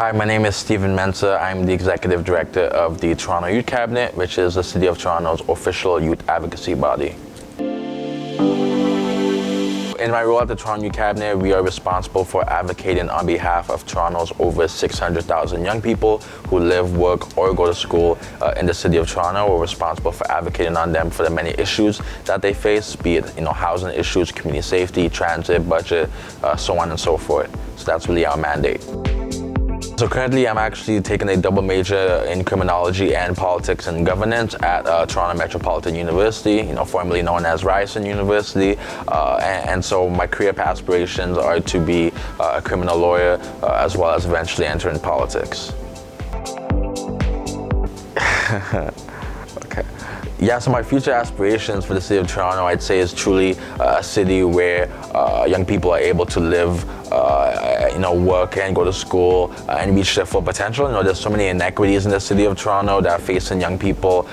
Hi, my name is Stephen Mensah. I'm the Executive Director of the Toronto Youth Cabinet, which is the City of Toronto's official youth advocacy body. In my role at the Toronto Youth Cabinet, we are responsible for advocating on behalf of Toronto's over 600,000 young people who live, work, or go to school in the City of Toronto. We're responsible for advocating on them for the many issues that they face, be it housing issues, community safety, transit, budget, so on and so forth. So that's really our mandate. So currently I'm actually taking a double major in criminology and politics and governance at Toronto Metropolitan University, formerly known as Ryerson University. And so my career aspirations are to be a criminal lawyer as well as eventually enter in politics. Okay. Yeah, so my future aspirations for the City of Toronto, I'd say, is truly a city where young people are able to live, work and go to school and reach their full potential. There's so many inequities in the City of Toronto that are facing young people.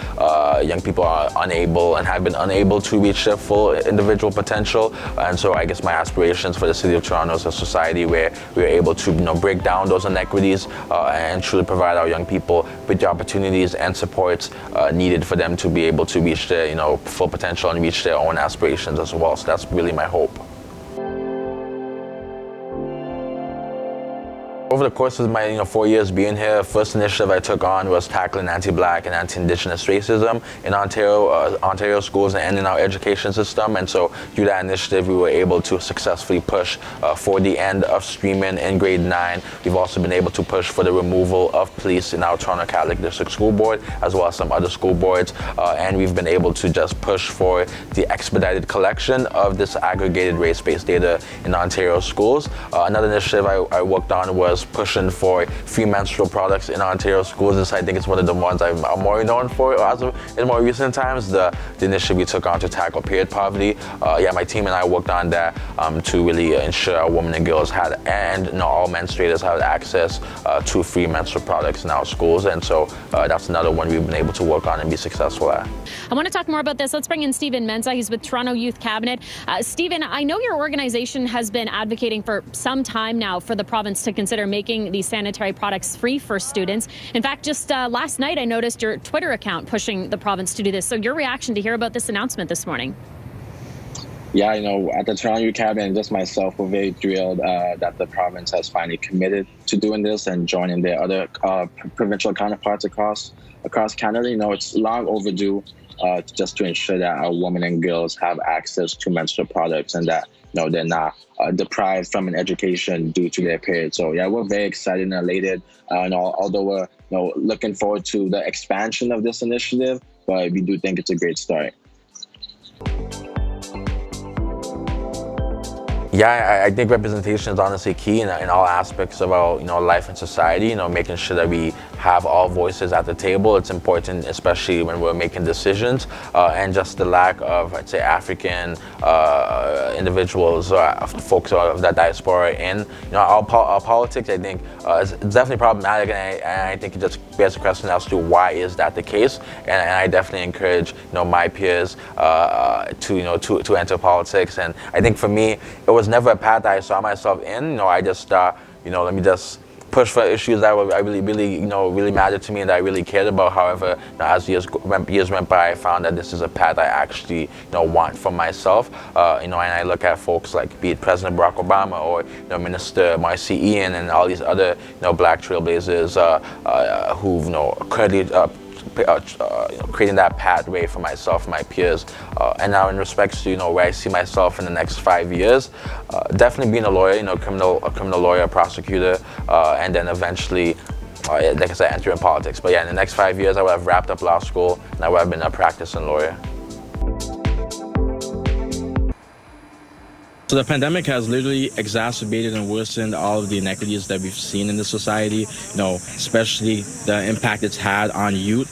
Young people are unable and have been unable to reach their full individual potential. And so I guess my aspirations for the City of Toronto is a society where we're able to break down those inequities and truly provide our young people with the opportunities and supports needed for them to be able to reach their full potential and reach their own aspirations as well. So that's really my hope. Over the course of my 4 years being here, first initiative I took on was tackling anti-Black and anti-Indigenous racism in Ontario schools and in our education system. And so through that initiative, we were able to successfully push for the end of streaming in grade 9. We've also been able to push for the removal of police in our Toronto Catholic District School Board, as well as some other school boards. And we've been able to just push for the expedited collection of this aggregated race-based data in Ontario schools. Another initiative I worked on was pushing for free menstrual products in Ontario schools. This, I think, is one of the ones I'm more known for in more recent times. The initiative we took on to tackle period poverty. My team and I worked on that to really ensure our women and girls had, and all menstruators had access to free menstrual products in our schools. And so that's another one we've been able to work on and be successful at. I want to talk more about this. Let's bring in Stephen Mensah. He's with Toronto Youth Cabinet. Stephen, I know your organization has been advocating for some time now for the province to consider making these sanitary products free for students. In fact, just last night I noticed your Twitter account pushing the province to do this. So your reaction to hear about this announcement this morning? Yeah, at the Toronto Youth Cabinet and just myself, we're very thrilled that the province has finally committed to doing this and joining their other provincial counterparts across Canada. It's long overdue just to ensure that our women and girls have access to menstrual products and that they're not deprived from an education due to their period. So yeah, we're very excited and elated. Although we're looking forward to the expansion of this initiative, but we do think it's a great start. Yeah, I think representation is honestly key in all aspects of our life and society. Making sure that we have all voices at the table. It's important, especially when we're making decisions. And just the lack of, I'd say, African individuals or folks of that diaspora in our politics, I think is definitely problematic. And I think it just bears a question as to why is that the case. And I definitely encourage my peers to enter politics. And I think for me, it was never a path that I saw myself in. I just let me just push for issues that I really mattered to me and that I really cared about. However, as years went by, I found that this is a path I actually want for myself. And I look at folks like, be it President Barack Obama or Minister Marcy Ian and all these other Black trailblazers who've currently creating that pathway for myself, my peers, and now in respects to where I see myself in the next 5 years, definitely being a lawyer, a criminal lawyer, prosecutor, and then eventually, like I said, entering politics. But yeah, in the next 5 years, I would have wrapped up law school and I would have been a practicing lawyer. So the pandemic has literally exacerbated and worsened all of the inequities that we've seen in the society, especially the impact it's had on youth.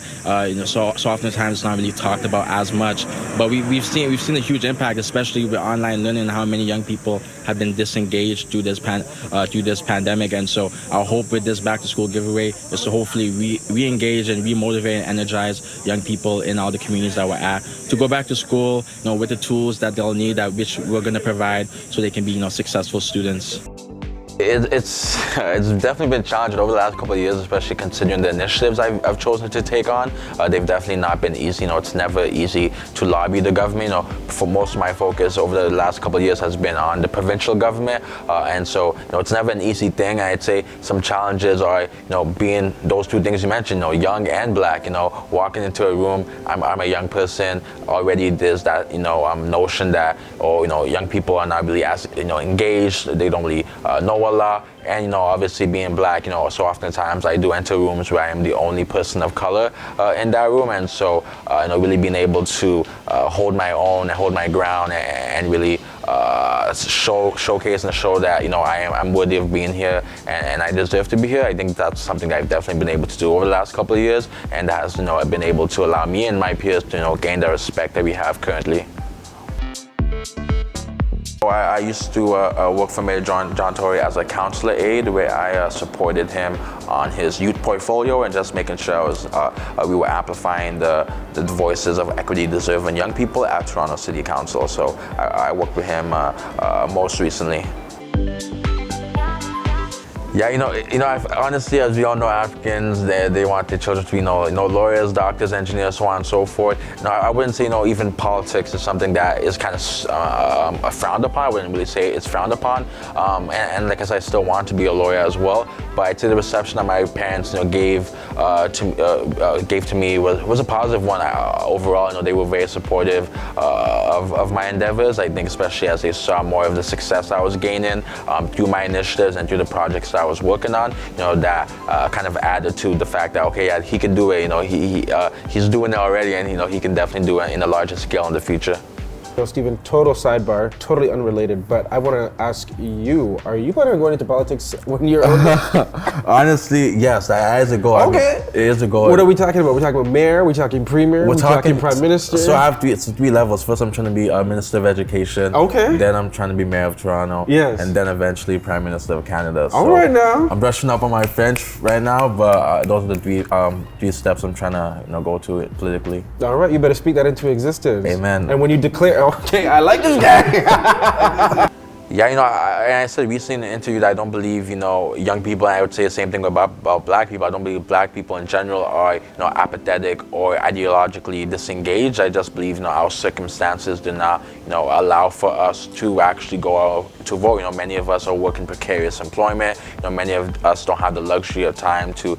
So oftentimes it's not really talked about as much, but we've seen a huge impact, especially with online learning and how many young people have been disengaged through this pandemic. And so our hope with this back to school giveaway is to hopefully re-engage and re-motivate and energize young people in all the communities that we're at to go back to school, with the tools that they'll need, which we're going to provide, so they can be, successful students. It's definitely been challenging over the last couple of years, especially considering the initiatives I've chosen to take on. They've definitely not been easy. It's never easy to lobby the government. For most of my focus over the last couple of years has been on the provincial government, and so it's never an easy thing. I'd say some challenges are being those two things you mentioned, young and black. Walking into a room, I'm a young person already. There's that notion that young people are not really as engaged. They don't really know Allah, and obviously being black, so oftentimes I do enter rooms where I am the only person of color in that room, and so really being able to hold my own and hold my ground and really showcase and show that I'm worthy of being here and I deserve to be here. I think that's something that I've definitely been able to do over the last couple of years, and that has been able to allow me and my peers to gain the respect that we have currently. I used to work for Mayor John Tory as a counselor aide, where I supported him on his youth portfolio and just making sure we were amplifying the voices of equity-deserving young people at Toronto City Council. So I worked with him most recently. Yeah, honestly, as we all know, Africans, they want their children to be, lawyers, doctors, engineers, so on and so forth. I wouldn't say, even politics is something that is kind of frowned upon. I wouldn't really say it's frowned upon. And like I said, I still want to be a lawyer as well. But I'd say the reception that my parents, gave to me was a positive one. Overall, they were very supportive of my endeavors. I think especially as they saw more of the success I was gaining through my initiatives and through the projects that I was working on, that kind of added to the fact that, okay, yeah, he can do it, he's doing it already, and he can definitely do it in a larger scale in the future. Stephen, total sidebar, totally unrelated, but I want to ask you, are you planning on going into politics when you're older? Honestly, yes, that is a goal. Okay. It is a goal. What are we talking about? We're talking about mayor, we're talking premier, we're talking prime minister? So I have three levels. First, I'm trying to be Minister of Education. Okay. Then I'm trying to be Mayor of Toronto. Yes. And then eventually Prime Minister of Canada. All right now. I'm brushing up on my French right now, but those are the three steps I'm trying to go to it politically. All right, you better speak that into existence. Amen. And when you declare, okay, I like this guy. Yeah, I said recently in an interview that I don't believe, young people, and I would say the same thing about black people. I don't believe black people in general are, apathetic or ideologically disengaged. I just believe, our circumstances do not, allow for us to actually go out to vote. Many of us are working precarious employment. Many of us don't have the luxury of time to,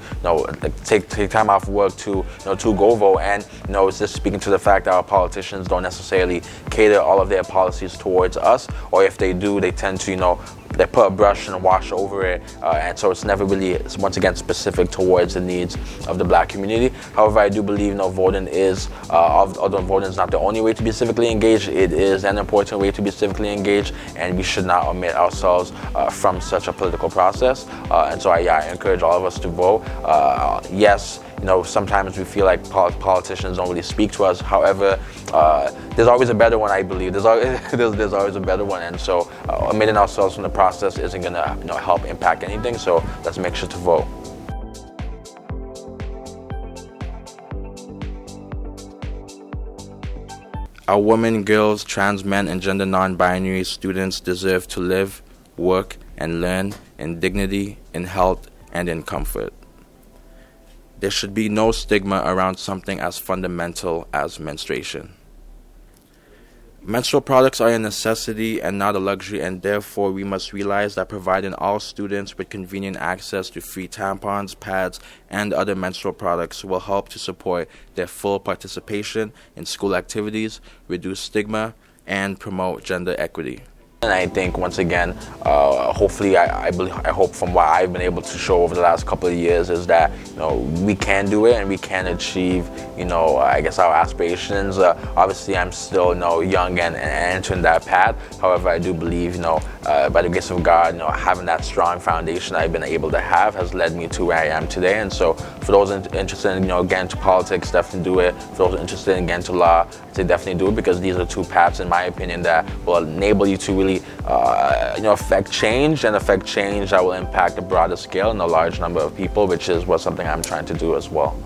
take time off work to go vote. And, it's just speaking to the fact that our politicians don't necessarily cater all of their policies towards us, or if they do, they tend to, they put a brush and wash over it, and so it's never really, once again, specific towards the needs of the black community. However, I do believe, voting is, although voting is not the only way to be civically engaged, it is an important way to be civically engaged, and we should not omit ourselves from such a political process. And so I encourage all of us to vote. Yes, sometimes we feel like politicians don't really speak to us. However, there's always a better one, I believe. There's always a better one, and so omitting ourselves from the process isn't going to help impact anything. So let's make sure to vote. Our women, girls, trans men, and gender non-binary students deserve to live, work, and learn in dignity, in health, and in comfort. There should be no stigma around something as fundamental as menstruation. Menstrual products are a necessity and not a luxury, and therefore we must realize that providing all students with convenient access to free tampons, pads, and other menstrual products will help to support their full participation in school activities, reduce stigma, and promote gender equity. And I think, once again, hopefully, I hope from what I've been able to show over the last couple of years is that, we can do it and we can achieve, I guess our aspirations. Obviously, I'm still, young and entering that path. However, I do believe, by the grace of God, having that strong foundation I've been able to have has led me to where I am today. And so for those interested in, getting into politics, definitely do it. For those interested in getting into law, I'd say definitely do it, because these are two paths, in my opinion, that will enable you to really affect change that will impact a broader scale and a large number of people, which is something I'm trying to do as well.